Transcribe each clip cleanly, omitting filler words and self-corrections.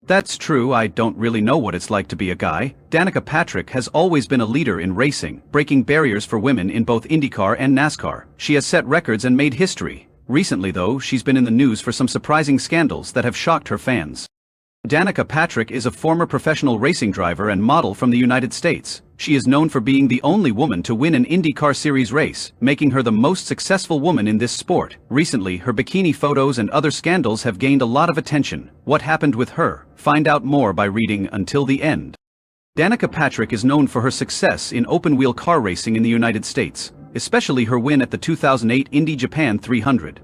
That's true, I don't really know what it's like to be a guy. Danica Patrick has always been a leader in racing, breaking barriers for women in both IndyCar and NASCAR. She has set records and made history. Recently though, she's been in the news for some surprising scandals that have shocked her fans. Danica Patrick is a former professional racing driver and model from the United States. She is known for being the only woman to win an IndyCar Series race, making her the most successful woman in this sport. Recently, her bikini photos and other scandals have gained a lot of attention. What happened with her? Find out more by reading until the end. Danica Patrick is known for her success in open-wheel car racing in the United States, especially her win at the 2008 Indy Japan 300.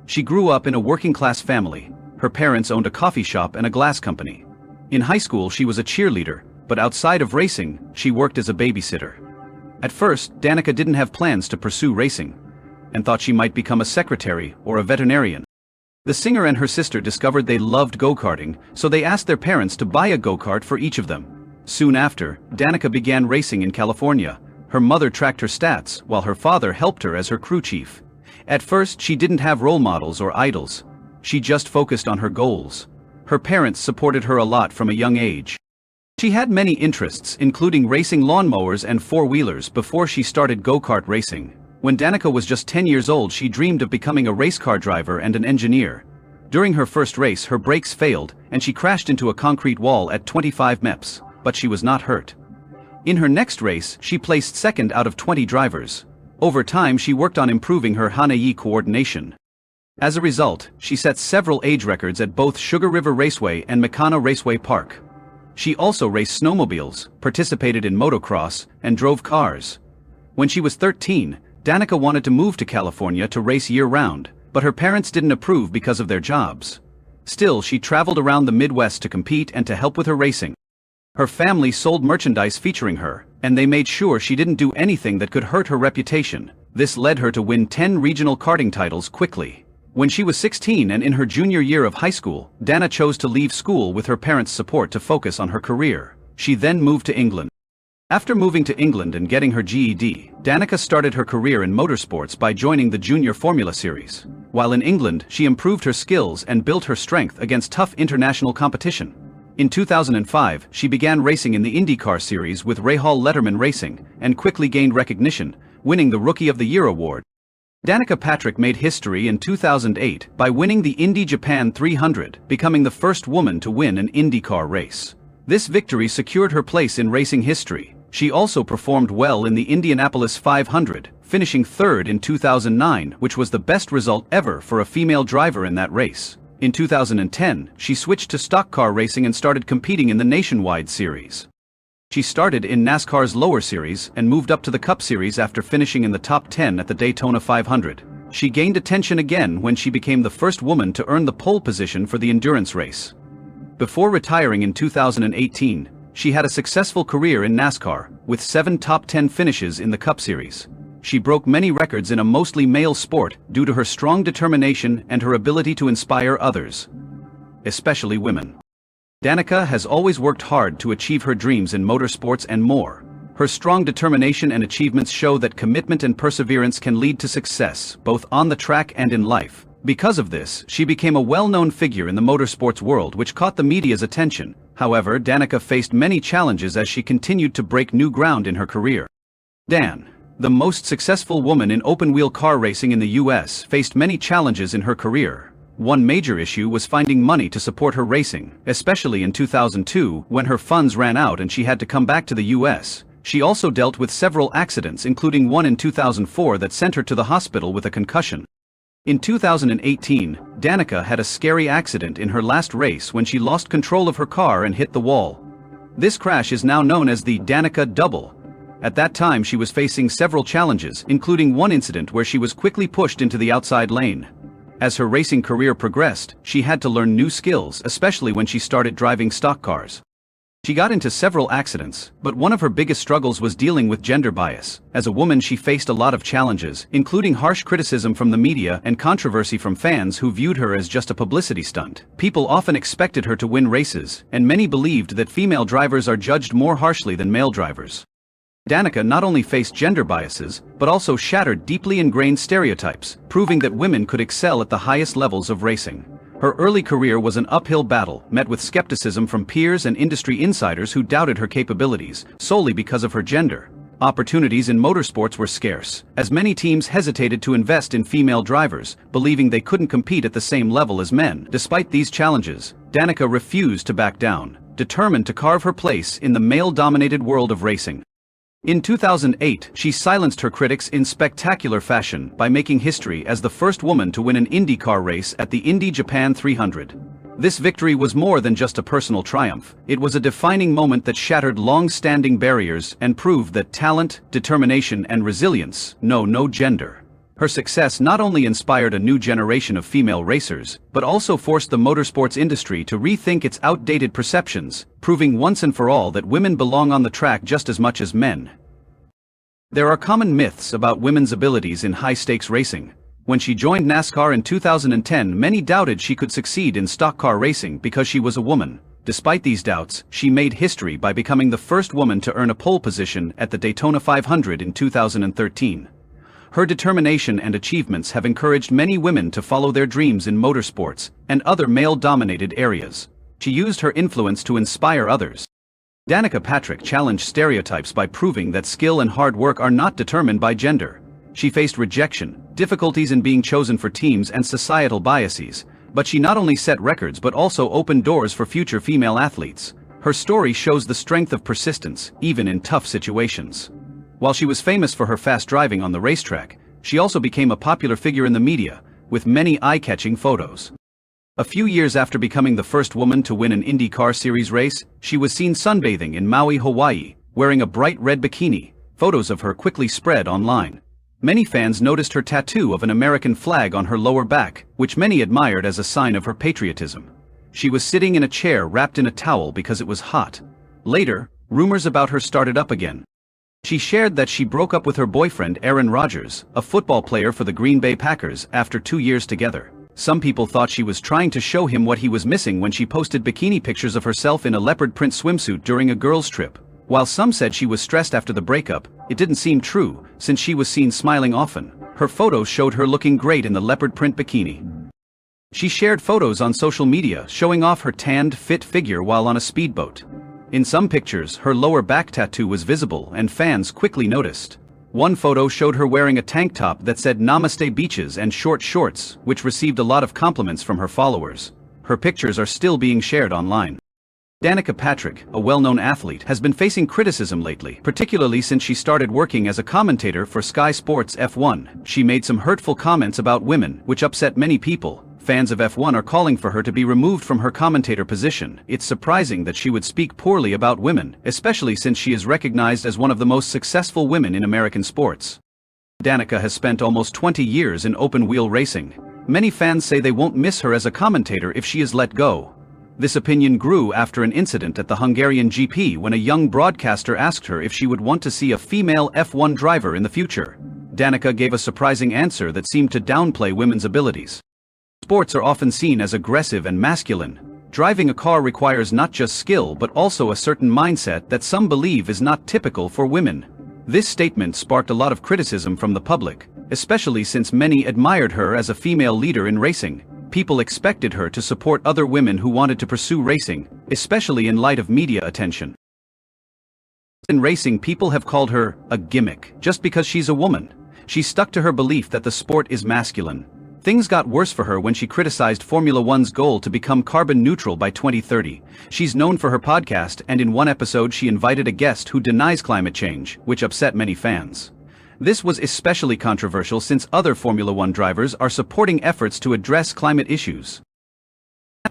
She grew up in a working-class family. Her parents owned a coffee shop and a glass company. In high school she was a cheerleader, but outside of racing, she worked as a babysitter. At first, Danica didn't have plans to pursue racing, and thought she might become a secretary or a veterinarian. The singer and her sister discovered they loved go-karting, so they asked their parents to buy a go-kart for each of them. Soon after, Danica began racing in California. Her mother tracked her stats, while her father helped her as her crew chief. At first, she didn't have role models or idols. She just focused on her goals. Her parents supported her a lot from a young age. She had many interests, including racing lawnmowers and four-wheelers before she started go-kart racing. When Danica was just 10 years old, she dreamed of becoming a race car driver and an engineer. During her first race, her brakes failed, and she crashed into a concrete wall at 25 mph, but she was not hurt. In her next race, she placed second out of 20 drivers. Over time, she worked on improving her hand-eye coordination. As a result, she set several age records at both Sugar River Raceway and Makana Raceway Park. She also raced snowmobiles, participated in motocross, and drove cars. When she was 13, Danica wanted to move to California to race year-round, but her parents didn't approve because of their jobs. Still, she traveled around the Midwest to compete and to help with her racing. Her family sold merchandise featuring her, and they made sure she didn't do anything that could hurt her reputation. This led her to win 10 regional karting titles quickly. When she was 16 and in her junior year of high school, Dana chose to leave school with her parents' support to focus on her career. She then moved to England. After moving to England and getting her GED, Danica started her career in motorsports by joining the Junior Formula Series. While in England, she improved her skills and built her strength against tough international competition. In 2005, she began racing in the IndyCar Series with Rahal Letterman Racing, and quickly gained recognition, winning the Rookie of the Year award. Danica Patrick made history in 2008 by winning the Indy Japan 300, becoming the first woman to win an IndyCar race. This victory secured her place in racing history. She also performed well in the Indianapolis 500, finishing third in 2009, which was the best result ever for a female driver in that race. In 2010, she switched to stock car racing and started competing in the Nationwide Series. She started in NASCAR's lower series and moved up to the Cup Series after finishing in the top 10 at the Daytona 500. She gained attention again when she became the first woman to earn the pole position for the endurance race. Before retiring in 2018, she had a successful career in NASCAR, with 7 top 10 finishes in the Cup Series. She broke many records in a mostly male sport due to her strong determination and her ability to inspire others, especially women. Danica has always worked hard to achieve her dreams in motorsports and more. Her strong determination and achievements show that commitment and perseverance can lead to success, both on the track and in life. Because of this, she became a well-known figure in the motorsports world, which caught the media's attention. However, Danica faced many challenges as she continued to break new ground in her career. Dan, the most successful woman in open-wheel car racing in the US, faced many challenges in her career. One major issue was finding money to support her racing, especially in 2002 when her funds ran out and she had to come back to the US. She also dealt with several accidents, including one in 2004 that sent her to the hospital with a concussion. In 2018, Danica had a scary accident in her last race when she lost control of her car and hit the wall. This crash is now known as the Danica Double. At that time she was facing several challenges, including one incident where she was quickly pushed into the outside lane. As her racing career progressed, she had to learn new skills, especially when she started driving stock cars. She got into several accidents, but one of her biggest struggles was dealing with gender bias. As a woman, she faced a lot of challenges, including harsh criticism from the media and controversy from fans who viewed her as just a publicity stunt. People often expected her to win races, and many believed that female drivers are judged more harshly than male drivers. Danica not only faced gender biases, but also shattered deeply ingrained stereotypes, proving that women could excel at the highest levels of racing. Her early career was an uphill battle, met with skepticism from peers and industry insiders who doubted her capabilities, solely because of her gender. Opportunities in motorsports were scarce, as many teams hesitated to invest in female drivers, believing they couldn't compete at the same level as men. Despite these challenges, Danica refused to back down, determined to carve her place in the male-dominated world of racing. In 2008, she silenced her critics in spectacular fashion by making history as the first woman to win an IndyCar race at the Indy Japan 300. This victory was more than just a personal triumph. It was a defining moment that shattered long-standing barriers and proved that talent, determination, and resilience know no gender. Her success not only inspired a new generation of female racers, but also forced the motorsports industry to rethink its outdated perceptions, proving once and for all that women belong on the track just as much as men. There are common myths about women's abilities in high-stakes racing. When she joined NASCAR in 2010, many doubted she could succeed in stock car racing because she was a woman. Despite these doubts, she made history by becoming the first woman to earn a pole position at the Daytona 500 in 2013. Her determination and achievements have encouraged many women to follow their dreams in motorsports and other male-dominated areas. She used her influence to inspire others. Danica Patrick challenged stereotypes by proving that skill and hard work are not determined by gender. She faced rejection, difficulties in being chosen for teams, and societal biases, but she not only set records but also opened doors for future female athletes. Her story shows the strength of persistence, even in tough situations. While she was famous for her fast driving on the racetrack, she also became a popular figure in the media, with many eye-catching photos. A few years after becoming the first woman to win an IndyCar Series race, she was seen sunbathing in Maui, Hawaii, wearing a bright red bikini. Photos of her quickly spread online. Many fans noticed her tattoo of an American flag on her lower back, which many admired as a sign of her patriotism. She was sitting in a chair wrapped in a towel because it was hot. Later, rumors about her started up again. She shared that she broke up with her boyfriend Aaron Rodgers, a football player for the Green Bay Packers, after 2 years together. Some people thought she was trying to show him what he was missing when she posted bikini pictures of herself in a leopard print swimsuit during a girls' trip. While some said she was stressed after the breakup, it didn't seem true, since she was seen smiling often. Her photos showed her looking great in the leopard print bikini. She shared photos on social media showing off her tanned, fit figure while on a speedboat. In some pictures, her lower back tattoo was visible and fans quickly noticed. One photo showed her wearing a tank top that said "Namaste Beaches" and short shorts, which received a lot of compliments from her followers. Her pictures are still being shared online. Danica Patrick, a well-known athlete, has been facing criticism lately, particularly since she started working as a commentator for Sky Sports F1. She made some hurtful comments about women, which upset many people. Fans of F1 are calling for her to be removed from her commentator position. It's surprising that she would speak poorly about women, especially since she is recognized as one of the most successful women in American sports. Danica has spent almost 20 years in open-wheel racing. Many fans say they won't miss her as a commentator if she is let go. This opinion grew after an incident at the Hungarian GP when a young broadcaster asked her if she would want to see a female F1 driver in the future. Danica gave a surprising answer that seemed to downplay women's abilities. Sports are often seen as aggressive and masculine. Driving a car requires not just skill but also a certain mindset that some believe is not typical for women. This statement sparked a lot of criticism from the public, especially since many admired her as a female leader in racing. People expected her to support other women who wanted to pursue racing, especially in light of media attention. In racing, people have called her a gimmick just because she's a woman. She stuck to her belief that the sport is masculine. Things got worse for her when she criticized Formula One's goal to become carbon neutral by 2030. She's known for her podcast, and in one episode she invited a guest who denies climate change, which upset many fans. This was especially controversial since other Formula One drivers are supporting efforts to address climate issues.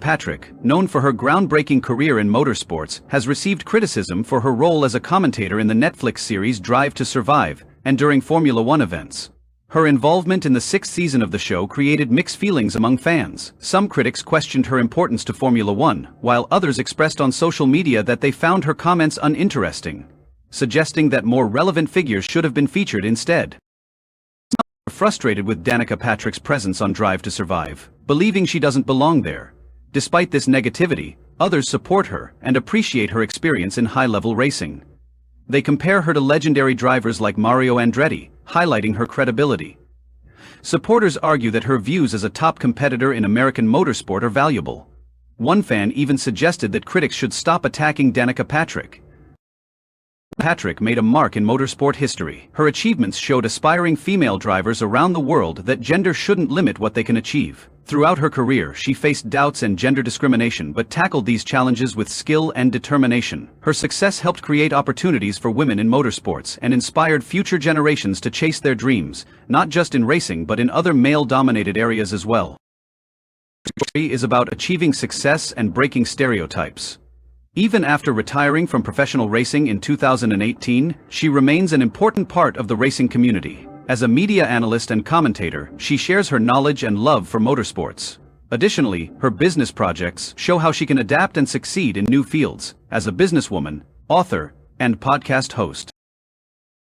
Patrick, known for her groundbreaking career in motorsports, has received criticism for her role as a commentator in the Netflix series Drive to Survive, and during Formula One events. Her involvement in the 6th season of the show created mixed feelings among fans. Some critics questioned her importance to Formula One, while others expressed on social media that they found her comments uninteresting, suggesting that more relevant figures should have been featured instead. Some are frustrated with Danica Patrick's presence on Drive to Survive, believing she doesn't belong there. Despite this negativity, others support her and appreciate her experience in high-level racing. They compare her to legendary drivers like Mario Andretti, highlighting her credibility. Supporters argue that her views as a top competitor in American motorsport are valuable. One fan even suggested that critics should stop attacking Danica Patrick. Patrick made a mark in motorsport history. Her achievements showed aspiring female drivers around the world that gender shouldn't limit what they can achieve. Throughout her career, she faced doubts and gender discrimination but tackled these challenges with skill and determination. Her success helped create opportunities for women in motorsports and inspired future generations to chase their dreams, not just in racing but in other male-dominated areas as well. The story is about achieving success and breaking stereotypes. Even after retiring from professional racing in 2018, she remains an important part of the racing community. As a media analyst and commentator, she shares her knowledge and love for motorsports. Additionally, her business projects show how she can adapt and succeed in new fields, as a businesswoman, author, and podcast host.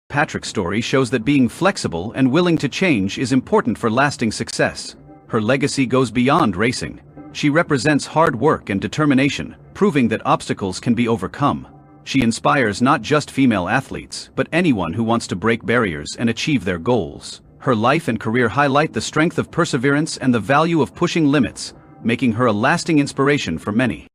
Patrick's story shows that being flexible and willing to change is important for lasting success. Her legacy goes beyond racing. She represents hard work and determination, proving that obstacles can be overcome. She inspires not just female athletes, but anyone who wants to break barriers and achieve their goals. Her life and career highlight the strength of perseverance and the value of pushing limits, making her a lasting inspiration for many.